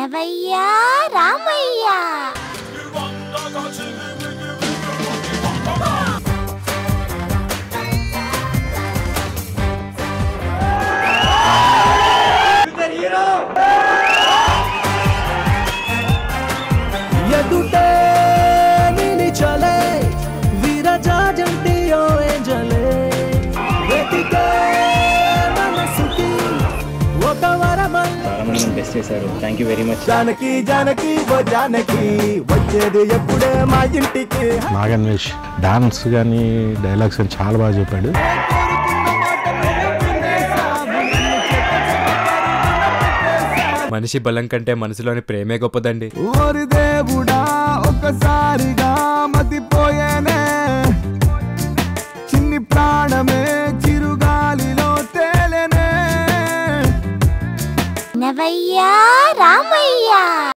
వినవయ్యా రామయ్యా. ఎదుటే నిలిచలే విరజాజంటియో ఏంజలే వెతికే మనసుకి ఒక వరమల్ల బెస్ట్ చేశారు. Thank you very much. Janaki Janaki ఓ జానకి వచ్చేది ఎప్పుడే మా ఇంటికి. నాగన్వేష్ డాన్స్ కానీ డైలాగ్స్ కానీ చాలా బాగా చెప్పాడు. మనిషి బలం కంటే మనసులోని ప్రేమే గొప్పదండి. ఓరి దేవుడా ఒక్కసారిగా మతిపోయేనే చిన్ని ప్రాణమే చిరుగాలిలో తేలేనే. వినవయ్యా రామయ్య.